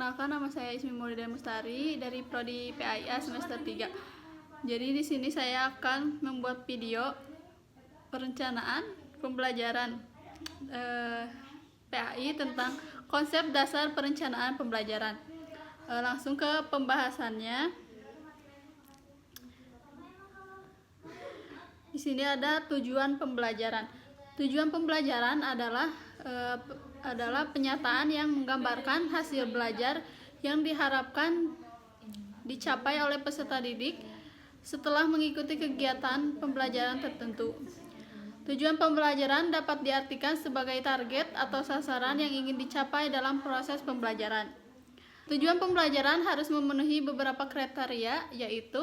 Perkenalkan, nama saya Ismi Maulida Mustari dari Prodi PAIA semester 3. Jadi di sini saya akan membuat video perencanaan pembelajaran PAI tentang konsep dasar perencanaan pembelajaran. Langsung ke pembahasannya. Di sini ada tujuan pembelajaran. Tujuan pembelajaran adalah penyataan yang menggambarkan hasil belajar yang diharapkan dicapai oleh peserta didik setelah mengikuti kegiatan pembelajaran tertentu. Tujuan pembelajaran dapat diartikan sebagai target atau sasaran yang ingin dicapai dalam proses pembelajaran. Tujuan pembelajaran harus memenuhi beberapa kriteria, yaitu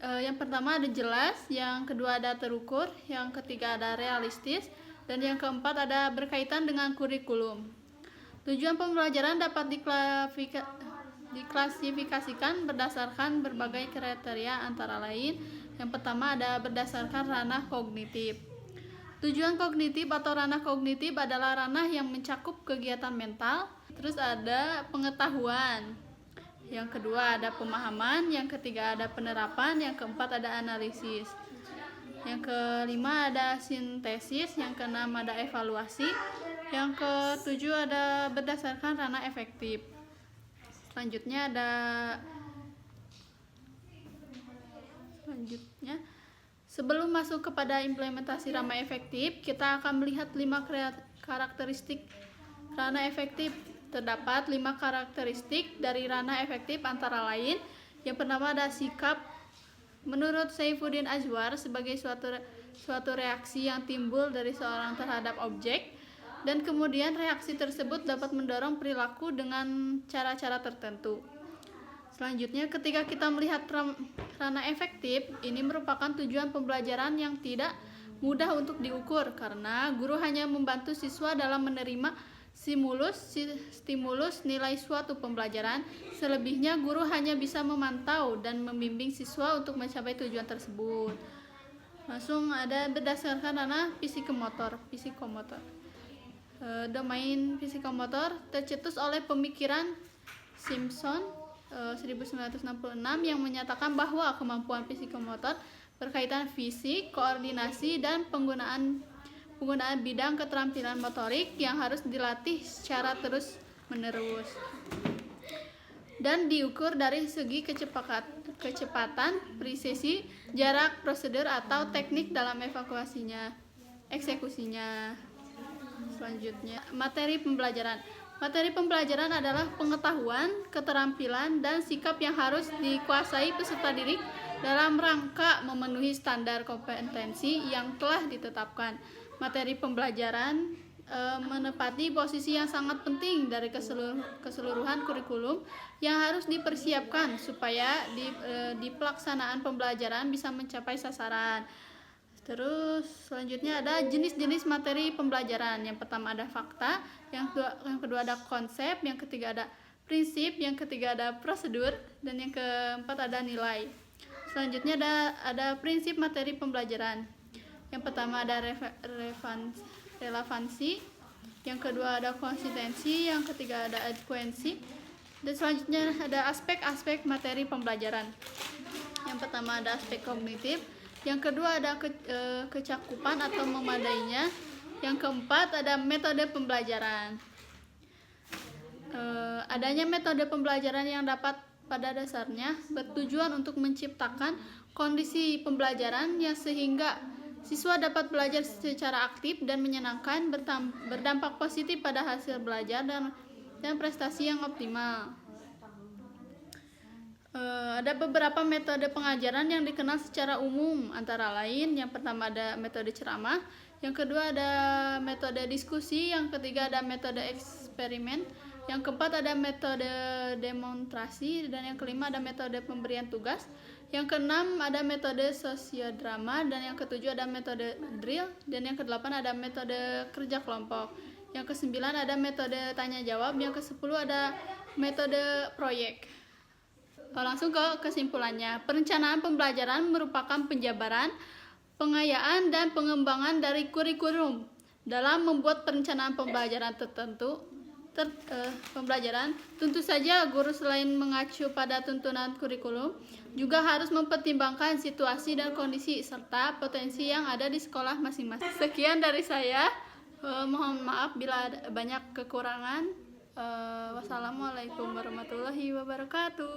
yang pertama ada jelas, yang kedua ada terukur, yang ketiga ada realistis, dan yang keempat ada berkaitan dengan kurikulum. Tujuan pembelajaran dapat diklasifikasikan berdasarkan berbagai kriteria, antara lain yang pertama ada berdasarkan ranah kognitif. Tujuan kognitif atau ranah kognitif adalah ranah yang mencakup kegiatan mental. Terus ada pengetahuan, yang kedua ada pemahaman, yang ketiga ada penerapan, yang keempat ada analisis, yang kelima ada sintesis, yang keenam ada evaluasi, yang ketujuh ada berdasarkan ranah efektif. Selanjutnya sebelum masuk kepada implementasi ranah efektif, kita akan melihat 5 karakteristik ranah efektif. Terdapat 5 karakteristik dari ranah efektif, antara lain yang pertama ada sikap. Menurut Saifuddin Azwar, sebagai suatu reaksi yang timbul dari seorang terhadap objek, dan kemudian reaksi tersebut dapat mendorong perilaku dengan cara-cara tertentu. Selanjutnya, ketika kita melihat ranah efektif, ini merupakan tujuan pembelajaran yang tidak mudah untuk diukur, karena guru hanya membantu siswa dalam menerima stimulus nilai suatu pembelajaran. Selebihnya guru hanya bisa memantau dan membimbing siswa untuk mencapai tujuan tersebut. Langsung ada berdasarkan ranah psikomotor. Domain psikomotor tercetus oleh pemikiran Simpson 1966 yang menyatakan bahwa kemampuan psikomotor berkaitan fisik, koordinasi, dan penggunaan bidang keterampilan motorik yang harus dilatih secara terus-menerus dan diukur dari segi kecepatan, presisi, jarak, prosedur, atau teknik dalam eksekusinya. Selanjutnya, materi pembelajaran. Materi pembelajaran adalah pengetahuan, keterampilan, dan sikap yang harus dikuasai peserta didik dalam rangka memenuhi standar kompetensi yang telah ditetapkan. Materi pembelajaran menempati posisi yang sangat penting dari keseluruhan kurikulum yang harus dipersiapkan supaya di pelaksanaan pembelajaran bisa mencapai sasaran. Terus selanjutnya ada jenis-jenis materi pembelajaran. Yang pertama ada fakta, yang kedua ada konsep, yang ketiga ada prinsip, yang ketiga ada prosedur, dan yang keempat ada nilai. Selanjutnya ada prinsip materi pembelajaran. Yang pertama ada relevansi, yang kedua ada konsistensi, yang ketiga ada adekuensi, dan selanjutnya ada aspek-aspek materi pembelajaran. Yang pertama ada aspek kognitif, yang kedua ada kecakupan atau memadainya, yang keempat ada metode pembelajaran. Adanya metode pembelajaran yang dapat pada dasarnya bertujuan untuk menciptakan kondisi pembelajaran yang sehingga siswa dapat belajar secara aktif dan menyenangkan, berdampak positif pada hasil belajar dan prestasi yang optimal. Ada beberapa metode pengajaran yang dikenal secara umum, antara lain yang pertama ada metode ceramah, yang kedua ada metode diskusi, yang ketiga ada metode eksperimen, yang keempat ada metode demonstrasi, dan yang kelima ada metode pemberian tugas, yang keenam ada metode sosiodrama, dan yang ketujuh ada metode drill, dan yang kedelapan ada metode kerja kelompok, yang kesembilan ada metode tanya jawab, yang kesepuluh ada metode proyek. Langsung ke kesimpulannya, perencanaan pembelajaran merupakan penjabaran, pengayaan, dan pengembangan dari kurikulum dalam membuat perencanaan pembelajaran tertentu pembelajaran. Tentu saja guru selain mengacu pada tuntunan kurikulum juga harus mempertimbangkan situasi dan kondisi serta potensi yang ada di sekolah masing-masing. Sekian dari saya. Mohon maaf bila ada banyak kekurangan. Wassalamualaikum warahmatullahi wabarakatuh.